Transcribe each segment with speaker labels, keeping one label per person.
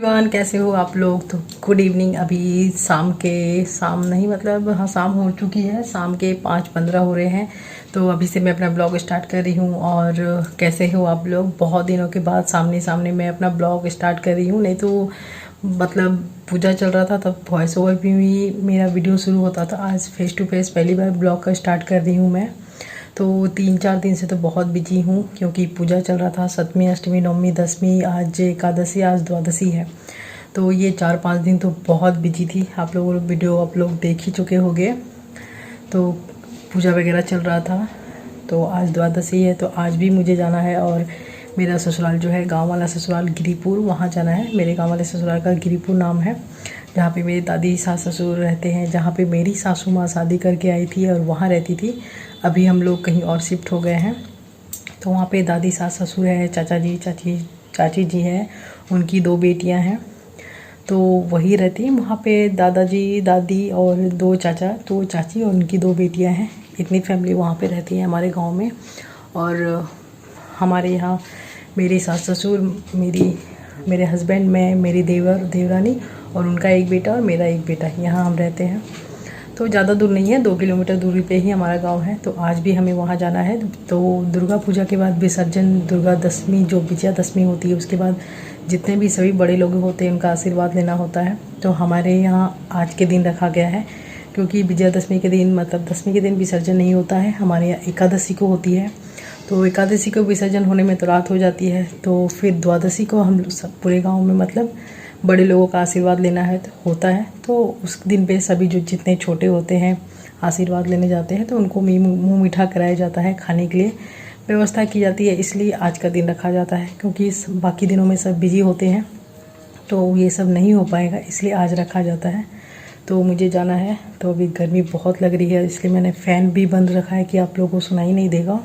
Speaker 1: Everyone, कैसे हो आप लोग। तो गुड इवनिंग। अभी शाम नहीं, मतलब हाँ, शाम हो चुकी है। शाम के 5:15 हो रहे हैं। तो अभी से मैं अपना ब्लॉग स्टार्ट कर रही हूँ। और कैसे हो आप लोग। बहुत दिनों के बाद सामने सामने मैं अपना ब्लॉग स्टार्ट कर रही हूँ। नहीं तो मतलब पूजा चल रहा था तब वॉइस ओवर भी मेरा वीडियो शुरू होता था। आज फेस टू फेस पहली बार ब्लॉग का स्टार्ट कर रही हूँ मैं। तो 3-4 दिन से तो बहुत बिजी हूँ क्योंकि पूजा चल रहा था। सप्तमी, अष्टमी, नवमी, दसवीं, आज एकादशी, आज द्वादशी है। तो ये 4-5 दिन तो बहुत बिजी थी। आप लोगों वीडियो आप लोग देख ही चुके होंगे। तो पूजा वगैरह चल रहा था। तो आज द्वादशी है तो आज भी मुझे जाना है। और मेरा ससुराल जो है, गांव वाला ससुराल गिरिपुर, वहाँ जाना है। मेरे गांव वाले ससुराल का गिरिपुर नाम है, जहाँ पे मेरी दादी सास ससुर रहते हैं, जहाँ पे मेरी सासू माँ शादी करके आई थी और वहाँ रहती थी। अभी हम लोग कहीं और शिफ्ट हो गए हैं। तो वहाँ पे दादी सास ससुर है, चाचा जी चाची जी हैं, उनकी 2 बेटियाँ हैं। तो वही रहती हैं वहाँ पे। दादाजी दादी और 2 चाचा, 2 चाची और उनकी 2 बेटियाँ हैं। इतनी फैमिली वहाँ पे रहती है हमारे गांव में। और हमारे यहाँ मेरी सास ससुर, मेरे हस्बैंड, मैं, मेरी देवरानी और उनका एक बेटा और मेरा एक बेटा, यहाँ हम रहते हैं। तो ज़्यादा दूर नहीं है, 2 किलोमीटर दूरी पे ही हमारा गांव है। तो आज भी हमें वहाँ जाना है। तो दुर्गा पूजा के बाद विसर्जन, दुर्गा दशमी जो विजयादशमी होती है, उसके बाद जितने भी सभी बड़े लोग होते हैं उनका आशीर्वाद लेना होता है। तो हमारे यहाँ आज के दिन रखा गया है क्योंकि विजयादशमी के दिन, मतलब दशमी के दिन विसर्जन नहीं होता है। हमारे यहाँ एकादशी को होती है। तो एकादशी को विसर्जन होने में तो रात हो जाती है। तो फिर द्वादशी को हम सब पूरे गाँव में, मतलब बड़े लोगों का आशीर्वाद लेना है तो होता है। तो उस दिन पे सभी जो जितने छोटे होते हैं आशीर्वाद लेने जाते हैं, तो उनको मुँह मीठा कराया जाता है, खाने के लिए व्यवस्था की जाती है। इसलिए आज का दिन रखा जाता है क्योंकि बाकी दिनों में सब बिजी होते हैं तो ये सब नहीं हो पाएगा, इसलिए आज रखा जाता है। तो मुझे जाना है। तो अभी गर्मी बहुत लग रही है, इसलिए मैंने फ़ैन भी बंद रखा है कि आप लोगों को सुनाई नहीं देगा।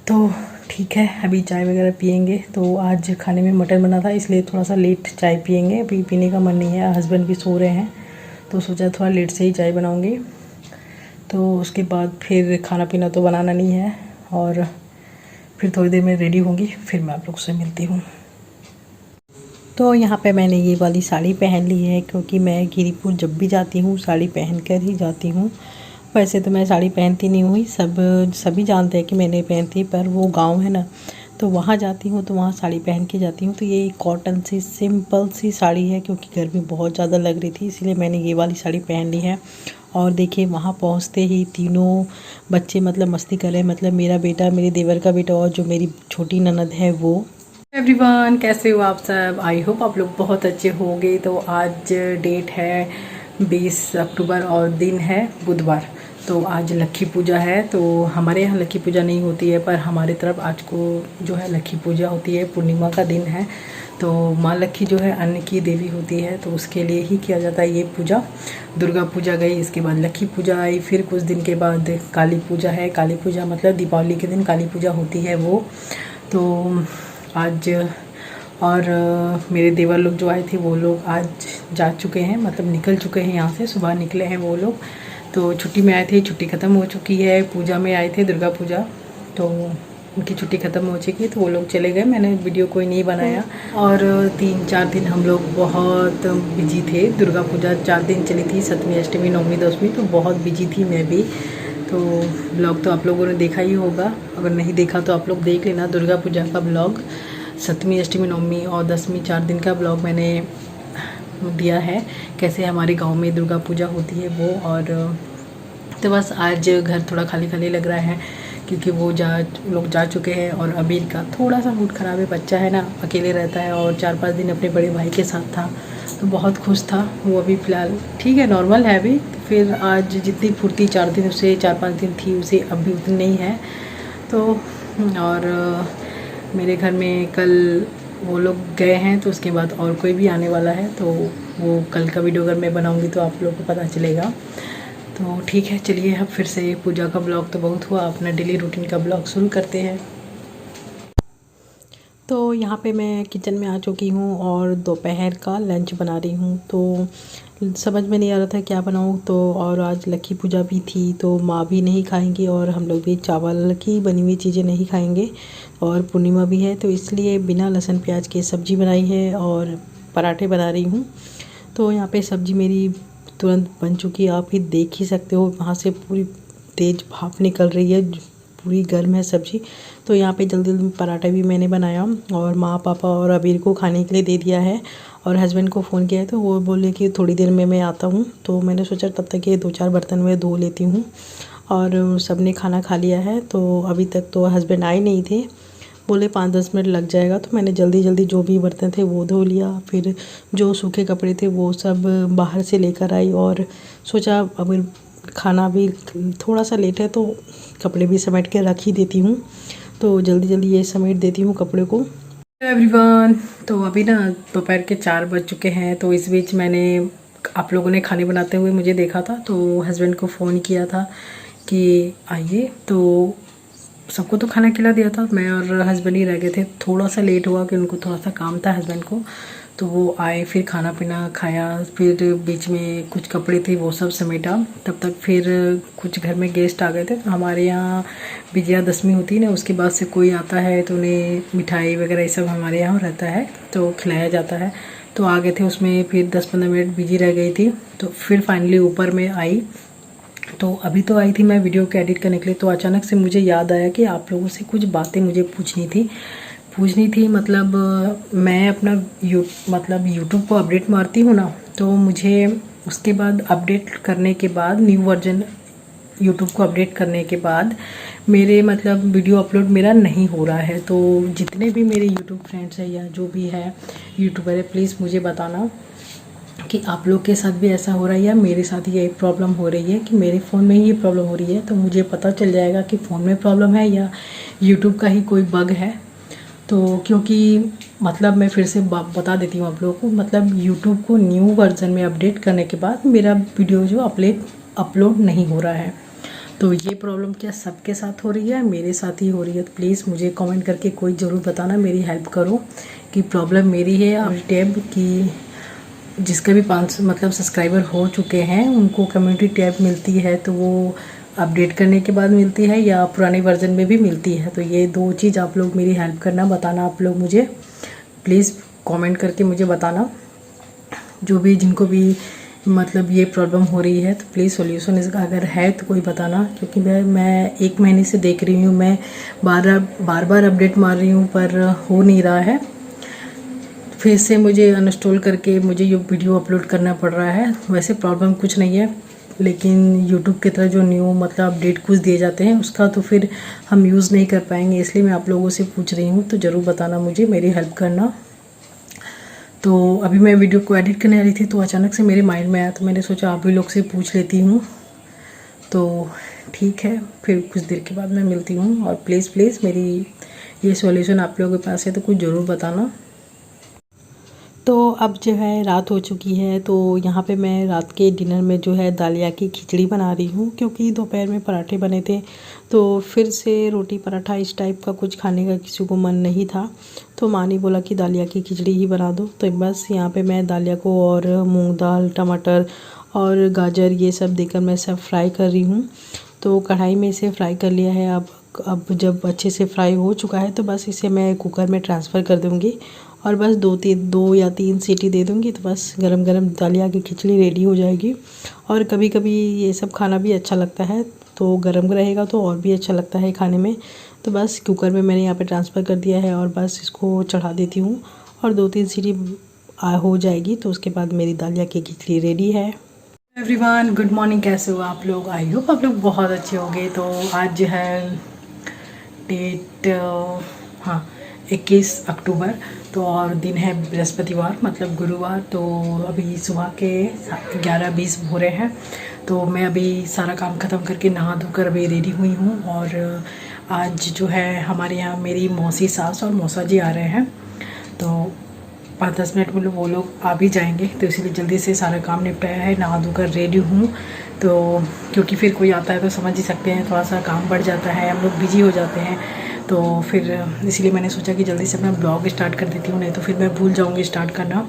Speaker 1: तो ठीक है, अभी चाय वगैरह पियेंगे। तो आज खाने में मटन बना था, इसलिए थोड़ा सा लेट चाय पियेंगे। अभी पीने का मन नहीं है, हस्बैंड भी सो रहे हैं तो सोचा थोड़ा लेट से ही चाय बनाऊंगी। तो उसके बाद फिर खाना पीना तो बनाना नहीं है। और फिर थोड़ी देर में रेडी होंगी, फिर मैं आप लोग से मिलती हूँ। तो यहाँ पे मैंने ये वाली साड़ी पहन ली है क्योंकि मैं गिरिपुर जब भी जाती हूँ साड़ी पहन कर ही जाती हूँ। वैसे तो मैं साड़ी पहनती नहीं हुई, सभी जानते हैं कि मैंने पहनती, पर वो गांव है ना, तो वहाँ जाती हूँ तो वहाँ साड़ी पहन के जाती हूँ। तो ये कॉटन सी सिंपल सी साड़ी है क्योंकि गर्मी बहुत ज़्यादा लग रही थी, इसलिए मैंने ये वाली साड़ी पहन ली है। और देखिए वहाँ पहुँचते ही तीनों बच्चे मतलब मस्ती कर रहे हैं, मतलब मेरा बेटा, मेरे देवर का बेटा और जो मेरी छोटी ननद है वो। एवरीवन, कैसे हो आप सब। आई होप आप लोग बहुत अच्छे होंगे। तो आज डेट है 20 अक्टूबर और दिन है बुधवार। तो आज लक्की पूजा है। तो हमारे यहाँ लक्की पूजा नहीं होती है, पर हमारी तरफ आज को जो है लक्की पूजा होती है। पूर्णिमा का दिन है। तो माँ लक्की जो है अन्न की देवी होती है, तो उसके लिए ही किया जाता है ये पूजा। दुर्गा पूजा गई, इसके बाद लक्की पूजा आई, फिर कुछ दिन के बाद काली पूजा है। काली पूजा मतलब दीपावली के दिन काली पूजा होती है वो। तो आज और मेरे देवर लोग जो आए थे वो लोग आज जा चुके हैं, मतलब निकल चुके हैं यहाँ से, सुबह निकले हैं वो लोग। तो छुट्टी में आए थे, छुट्टी ख़त्म हो चुकी है। पूजा में आए थे, दुर्गा पूजा, तो उनकी छुट्टी ख़त्म हो चुकी, तो वो लोग चले गए। मैंने वीडियो कोई नहीं बनाया। और 3-4 दिन हम लोग बहुत बिजी थे। दुर्गा पूजा 4 दिन चली थी, सप्तमी, अष्टमी, नवमी, दसवीं, तो बहुत बिजी थी मैं भी। तो ब्लॉग तो आप लोगों ने देखा ही होगा, अगर नहीं देखा तो आप लोग देख लेना दुर्गा पूजा का ब्लॉग। सप्तमी, अष्टमी, नवमी और दसवीं 4 दिन का ब्लॉग मैंने दिया है, कैसे हमारे गांव में दुर्गा पूजा होती है वो। और तो बस आज घर थोड़ा खाली खाली लग रहा है क्योंकि वो लोग जा चुके हैं। और अबीर का थोड़ा सा मूड ख़राब है, बच्चा है ना, अकेले रहता है और 4-5 दिन अपने बड़े भाई के साथ था तो बहुत खुश था वो। अभी फ़िलहाल ठीक है, नॉर्मल है अभी। फिर आज जितनी फुर्ती 4 दिन उसे 4-5 दिन थी उसे अब भी उतनी नहीं है। तो और मेरे घर में कल वो लोग गए हैं, तो उसके बाद और कोई भी आने वाला है, तो वो कल का वीडियो अगर मैं बनाऊंगी तो आप लोगों को पता चलेगा। तो ठीक है, चलिए अब फिर से पूजा का ब्लॉग तो बहुत हुआ, अपना डेली रूटीन का ब्लॉग शुरू करते हैं। तो यहाँ पे मैं किचन में आ चुकी हूँ और दोपहर का लंच बना रही हूँ। तो समझ में नहीं आ रहा था क्या बनाऊँ। तो और आज लक्ष्मी पूजा भी थी, तो माँ भी नहीं खाएंगी और हम लोग भी चावल की बनी हुई चीज़ें नहीं खाएंगे, और पूर्णिमा भी है, तो इसलिए बिना लहसुन प्याज के सब्ज़ी बनाई है और पराठे बना रही हूँ। तो यहाँ पे सब्ज़ी मेरी तुरंत बन चुकी है, आप ही देख ही सकते हो, वहाँ से पूरी तेज़ भाप निकल रही है, पूरी गर्म है सब्ज़ी। तो यहाँ पे जल्दी जल्दी पराठा भी मैंने बनाया और माँ पापा और अबीर को खाने के लिए दे दिया है, और हस्बैंड को फ़ोन किया है तो वो बोले कि थोड़ी देर में मैं आता हूँ। तो मैंने सोचा तब तक ये 2-4 बर्तन मैं धो लेती हूँ, और सब ने खाना खा लिया है। तो अभी तक तो हस्बैंड आए नहीं थे, बोले 5-10 मिनट लग जाएगा। तो मैंने जल्दी जल्दी जो भी बर्तन थे वो धो लिया, फिर जो सूखे कपड़े थे वो सब बाहर से लेकर आई, और सोचा अब खाना भी थोड़ा सा लेट है तो कपड़े भी समेट के रख ही देती हूँ। तो जल्दी जल्दी ये समेट देती हूँ कपड़े को। एवरीवन, तो अभी ना दोपहर के 4 बज चुके हैं। तो इस बीच मैंने आप लोगों ने खाने बनाते हुए मुझे देखा था, तो हस्बैंड को फ़ोन किया था कि आइए। तो सबको तो खाना खिला दिया था, मैं और हस्बैंड ही रह गए थे। थोड़ा सा लेट हुआ कि उनको थोड़ा सा काम था हस्बैंड को, तो वो आए, फिर खाना पीना खाया, फिर बीच में कुछ कपड़े थे वो सब समेटा। तब तक फिर कुछ घर में गेस्ट आ गए थे। तो हमारे यहाँ विजयादशमी होती है ना, उसके बाद से कोई आता है तो उन्हें मिठाई वगैरह ये सब हमारे यहाँ रहता है, तो खिलाया जाता है। तो आ गए थे, उसमें फिर 10-15 मिनट बिजी रह गई थी। तो फिर फाइनली ऊपर में आई। तो अभी तो आई थी मैं वीडियो को एडिट करने के लिए, तो अचानक से मुझे याद आया कि आप लोगों से कुछ बातें मुझे पूछनी थी। मतलब मैं अपना यूट्यूब को अपडेट मारती हूँ ना, तो मुझे उसके बाद अपडेट करने के बाद न्यू वर्जन यूट्यूब को अपडेट करने के बाद मेरे मतलब वीडियो अपलोड मेरा नहीं हो रहा है। तो जितने भी मेरे यूट्यूब फ्रेंड्स हैं या जो भी है यूट्यूबर है, प्लीज़ मुझे बताना कि आप लोग के साथ भी ऐसा हो रहा है या मेरे साथ ये प्रॉब्लम हो रही है कि मेरे फ़ोन में ही ये प्रॉब्लम हो रही है। तो मुझे पता चल जाएगा कि फ़ोन में प्रॉब्लम है या यूट्यूब का ही कोई बग है। तो क्योंकि मतलब मैं फिर से बता देती हूँ आप लोगों को, मतलब यूट्यूब को न्यू वर्जन में अपडेट करने के बाद मेरा वीडियो जो अपलोड नहीं हो रहा है। तो ये प्रॉब्लम क्या सबके साथ हो रही है, मेरे साथ ही हो रही है? तो प्लीज़ मुझे कमेंट करके कोई ज़रूर बताना, मेरी हेल्प करो कि प्रॉब्लम मेरी है। और टैब की जिसके भी 500 मतलब सब्सक्राइबर हो चुके हैं उनको कम्युनिटी टैब मिलती है, तो वो अपडेट करने के बाद मिलती है या पुराने वर्जन में भी मिलती है। तो ये 2 चीज़ आप लोग मेरी हेल्प करना, बताना आप लोग मुझे प्लीज़ कमेंट करके मुझे बताना, जो भी जिनको भी मतलब ये प्रॉब्लम हो रही है। तो प्लीज़ सॉल्यूशन इसका अगर है तो कोई बताना, क्योंकि मैं 1 महीने से देख रही हूँ, मैं बार बार अपडेट मार रही हूँ पर हो नहीं रहा है। फिर से मुझे अनइंस्टॉल करके मुझे ये वीडियो अपलोड करना पड़ रहा है। वैसे प्रॉब्लम कुछ नहीं है, लेकिन यूट्यूब की तरह जो न्यू मतलब अपडेट कुछ दिए जाते हैं उसका तो फिर हम यूज़ नहीं कर पाएंगे, इसलिए मैं आप लोगों से पूछ रही हूँ। तो ज़रूर बताना मुझे, मेरी हेल्प करना। तो अभी मैं वीडियो को एडिट करने वाली थी, तो अचानक से मेरे माइंड में आया, तो मैंने सोचा आप भी लोग से पूछ लेती हूँ। तो ठीक है, फिर कुछ देर के बाद मैं मिलती हूँ। और प्लीज़ मेरी ये सॉल्यूशन आप लोगों के पास है तो कुछ ज़रूर बताना। तो अब जो है रात हो चुकी है, तो यहाँ पे मैं रात के डिनर में जो है दालिया की खिचड़ी बना रही हूँ, क्योंकि दोपहर में पराठे बने थे। तो फिर से रोटी पराठा इस टाइप का कुछ खाने का किसी को मन नहीं था, तो माँ ने बोला कि दालिया की खिचड़ी ही बना दो। तो बस यहाँ पे मैं दालिया को और मूंग दाल, टमाटर और गाजर ये सब देकर मैं सब फ्राई कर रही हूँ। तो कढ़ाई में इसे फ्राई कर लिया है। अब जब अच्छे से फ्राई हो चुका है तो बस इसे मैं कुकर में ट्रांसफ़र कर दूँगी, और बस 2 या 3 सीटी दे दूँगी, तो बस गरम गरम दालिया की खिचड़ी रेडी हो जाएगी। और कभी कभी ये सब खाना भी अच्छा लगता है, तो गरम रहेगा तो और भी अच्छा लगता है खाने में। तो बस कुकर में मैंने यहाँ पे ट्रांसफ़र कर दिया है, और बस इसको चढ़ा देती हूँ और 2-3 सीटी हो जाएगी, तो उसके बाद मेरी दालिया की खिचड़ी रेडी है। Everyone, good morning. कैसे हो आप लोग? आई होप आप लोग बहुत अच्छे होंगे। तो आज जो है डेट 21 अक्टूबर, तो और दिन है बृहस्पतिवार मतलब गुरुवार। तो अभी सुबह के 11:20 हो रहे हैं। तो मैं अभी सारा काम ख़त्म करके नहा धोकर अभी रेडी हुई हूँ। और आज जो है हमारे यहाँ मेरी मौसी सास और मौसा जी आ रहे हैं, तो 5-10 मिनट में वो लोग आ भी जाएंगे, तो इसीलिए जल्दी से सारा काम निपटाया है, नहा धोकर रेडी हूँ। तो क्योंकि फिर कोई आता है तो समझ ही सकते हैं, थोड़ा सा काम बढ़ जाता है, हम लोग बिजी हो जाते हैं। तो फिर इसीलिए मैंने सोचा कि जल्दी से मैं ब्लॉग स्टार्ट कर देती हूँ, नहीं तो फिर मैं भूल जाऊँगी स्टार्ट करना।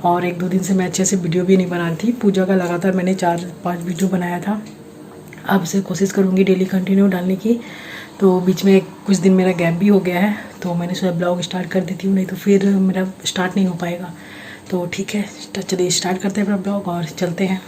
Speaker 1: और 1-2 दिन से मैं अच्छे से वीडियो भी नहीं बना रही थी। पूजा का लगातार मैंने 4-5 वीडियो बनाया था। अब से कोशिश करूँगी डेली कंटिन्यू डालने की। तो बीच में कुछ दिन मेरा गैप भी हो गया है, तो मैंने सोचा ब्लॉग स्टार्ट कर देती हूँ, नहीं तो फिर मेरा स्टार्ट नहीं हो पाएगा। तो ठीक है, चलिए स्टार्ट करते हैं अपना ब्लॉग और चलते हैं।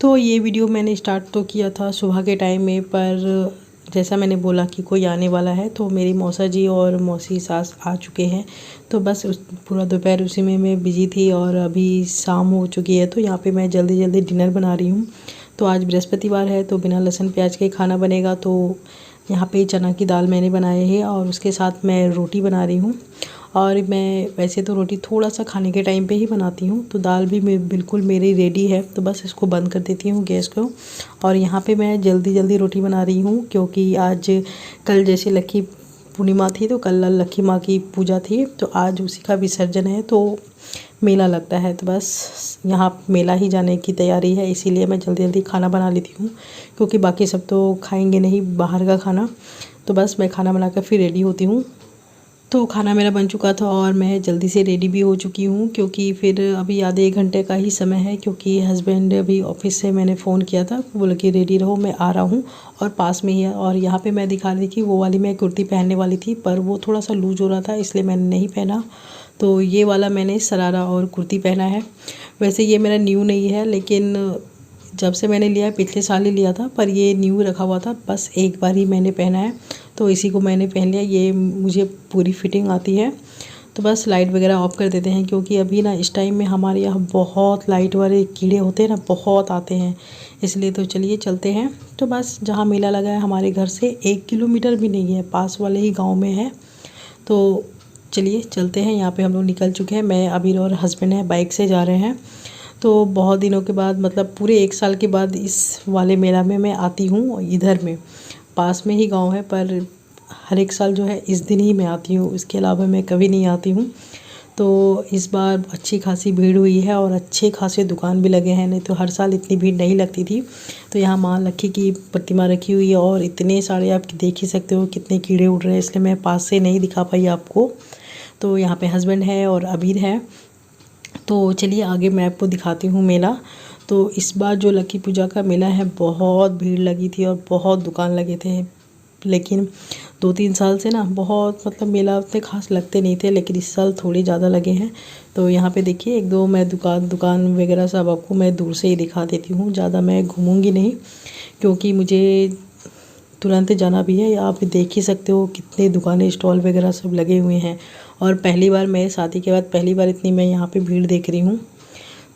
Speaker 1: तो ये वीडियो मैंने स्टार्ट तो किया था सुबह के टाइम में, पर जैसा मैंने बोला कि कोई आने वाला है, तो मेरी मौसा जी और मौसी सास आ चुके हैं। तो बस पूरा दोपहर उसी में मैं बिजी थी और अभी शाम हो चुकी है। तो यहाँ पे मैं जल्दी जल्दी डिनर बना रही हूँ। तो आज बृहस्पतिवार है, तो बिना लहसुन प्याज के खाना बनेगा। तो यहाँ पे चना की दाल मैंने बनाई है और उसके साथ मैं रोटी बना रही हूँ। और मैं वैसे तो रोटी थोड़ा सा खाने के टाइम पे ही बनाती हूँ। तो दाल भी बिल्कुल मेरी रेडी है, तो बस इसको बंद कर देती हूँ गैस को। और यहाँ पे मैं जल्दी जल्दी रोटी बना रही हूँ, क्योंकि आज कल जैसे लक्की पूर्णिमा थी, तो कल लक्की माँ की पूजा थी, तो आज उसी का विसर्जन है। तो मेला लगता है, तो बस यहाँ मेला ही जाने की तैयारी है, इसीलिए मैं जल्दी जल्दी खाना बना लेती हूँ, क्योंकि बाकी सब तो खाएंगे नहीं बाहर का खाना। तो बस मैं खाना बनाकर फिर रेडी होती हूँ। तो खाना मेरा बन चुका था और मैं जल्दी से रेडी भी हो चुकी हूँ, क्योंकि फिर अभी आधे 1 घंटे का ही समय है, क्योंकि हस्बैंड अभी ऑफिस से मैंने फ़ोन किया था, बोला कि रेडी रहो मैं आ रहा हूँ, और पास में ही है। और यहाँ पे मैं दिखा रही थी कि वो वाली मैं कुर्ती पहनने वाली थी, पर वो थोड़ा सा लूज हो रहा था, इसलिए मैंने नहीं पहना। तो ये वाला मैंने शरारा और कुर्ती पहना है। वैसे ये मेरा न्यू नहीं है, लेकिन जब से मैंने लिया है, पिछले साल ही लिया था, पर ये न्यू रखा हुआ था, बस एक बार ही मैंने पहना है, तो इसी को मैंने पहन लिया। ये मुझे पूरी फिटिंग आती है। तो बस लाइट वगैरह ऑफ कर देते हैं, क्योंकि अभी ना इस टाइम में हमारे यहाँ बहुत लाइट वाले कीड़े होते हैं ना, बहुत आते हैं, इसलिए। तो चलिए चलते हैं। तो बस जहाँ मेला लगा है हमारे घर से 1 किलोमीटर भी नहीं है, पास वाले ही गाँव में है। तो चलिए चलते हैं। यहाँ पे हम लोग निकल चुके हैं, मैं अबीर और हस्बैंड है, बाइक से जा रहे हैं। तो बहुत दिनों के बाद, मतलब पूरे 1 साल के बाद इस वाले मेला में मैं आती हूँ। इधर में पास में ही गांव है, पर हर एक साल जो है इस दिन ही मैं आती हूँ, इसके अलावा मैं कभी नहीं आती हूँ। तो इस बार अच्छी खासी भीड़ हुई है और अच्छे खासे दुकान भी लगे हैं, नहीं तो हर साल इतनी भीड़ नहीं लगती थी। तो यहाँ माँ लक्ष्मी की प्रतिमा रखी हुई है और इतने सारे आप देख ही सकते हो कितने कीड़े उड़ रहे हैं, इसलिए मैं पास से नहीं दिखा पाई आपको। तो यहाँ पे हस्बैंड है और अबीर है। तो चलिए आगे मैं आपको दिखाती हूँ मेला। तो इस बार जो लक्की पूजा का मेला है, बहुत भीड़ लगी थी और बहुत दुकान लगे थे, लेकिन 2-3 साल से ना बहुत, मतलब मेला उतने खास लगते नहीं थे, लेकिन इस साल थोड़े ज़्यादा लगे हैं। तो यहाँ पे देखिए 1-2 मैं दुकान वगैरह सब आपको मैं दूर से ही दिखा देती हूँ, ज़्यादा मैं घूमूंगी नहीं, क्योंकि मुझे तुरंत जाना भी है। आप देख ही सकते हो कितने दुकानें, स्टॉल वगैरह सब लगे हुए हैं, और पहली बार, मेरे शादी के बाद पहली बार इतनी मैं यहाँ पे भीड़ देख रही हूँ।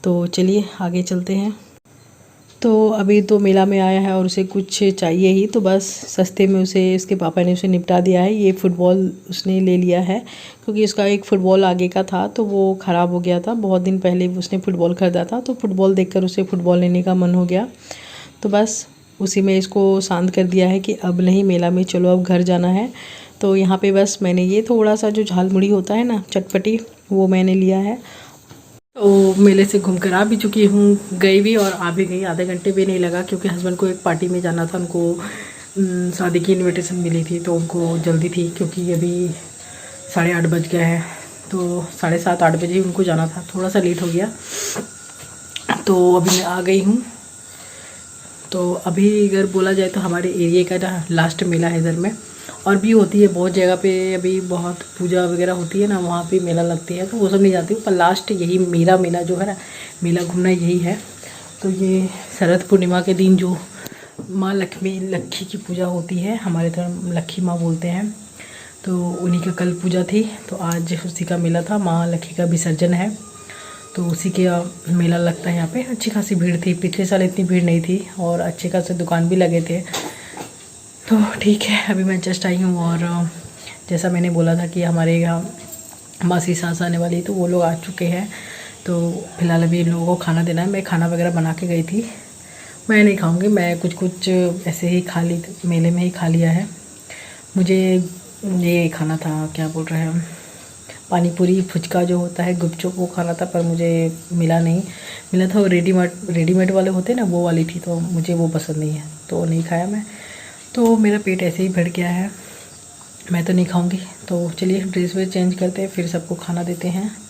Speaker 1: तो चलिए आगे चलते हैं। तो अभी तो मेला में आया है और उसे कुछ चाहिए ही, तो बस सस्ते में उसे, उसके पापा ने उसे निपटा दिया है। ये फुटबॉल उसने ले लिया है, क्योंकि उसका एक फ़ुटबॉल आगे का था, तो वो ख़राब हो गया था। बहुत दिन पहले उसने फ़ुटबॉल ख़रीदा था, तो फ़ुटबॉल देखकर उसे फ़ुटबॉल लेने का मन हो गया। तो बस उसी में इसको शांत कर दिया है कि अब नहीं मेला में, चलो अब घर जाना है। तो यहाँ पे बस मैंने ये थोड़ा सा जो झालमुड़ी होता है ना, चटपटी, वो मैंने लिया है। तो मेले से घूमकर आ भी चुकी हूँ, गई भी और आ भी गई। आधे घंटे भी नहीं लगा, क्योंकि हस्बैंड को एक पार्टी में जाना था, उनको शादी की इनविटेशन मिली थी, तो उनको जल्दी थी, क्योंकि अभी 8:30 बज गया है। तो 7:30-8 बजे ही उनको जाना था, थोड़ा सा लेट हो गया। तो अभी मैं आ गई हूँ। तो अभी अगर बोला जाए तो हमारे एरिया का ना लास्ट मेला है इधर में, और भी होती है बहुत जगह पे, अभी बहुत पूजा वगैरह होती है ना, वहाँ पे मेला लगती है, तो वो सब नहीं जाती हूँ, पर लास्ट यही मेरा मेला जो है ना, मेला घूमना यही है। तो ये शरद पूर्णिमा के दिन जो माँ लक्ष्मी की पूजा होती है, हमारे तरफ लक्ष्मी माँ बोलते हैं, तो उन्हीं का कल पूजा थी, तो आज उसी का मेला था, माँ लक्ष्मी का विसर्जन है, तो उसी के मेला लगता है यहाँ पे। अच्छी खासी भीड़ थी, पिछले साल इतनी भीड़ नहीं थी, और अच्छे खासे दुकान भी लगे थे। तो ठीक है, अभी मैं जस्ट आई हूँ, और जैसा मैंने बोला था कि हमारे यहाँ मासी सास आने वाली, तो वो लोग आ चुके हैं। तो फिलहाल अभी इन लोगों को खाना देना है। मैं खाना वगैरह बना के गई थी, मैं नहीं खाऊंगी, मैं कुछ ऐसे ही खा ली, मेले में ही खा लिया है। मुझे ये खाना था, क्या बोल रहे हैं, पानी पूरी फुचका जो होता है, गुपचुप, वो खाना था, पर मुझे मिला नहीं। मिला था वो रेडीमेड वाले होते हैं ना, वो वाली थी, तो मुझे वो पसंद नहीं है, तो नहीं खाया मैं। तो मेरा पेट ऐसे ही भर गया है। मैं तो नहीं खाऊंगी। तो चलिए ड्रेस वेस चेंज करते हैं, फिर सबको खाना देते हैं।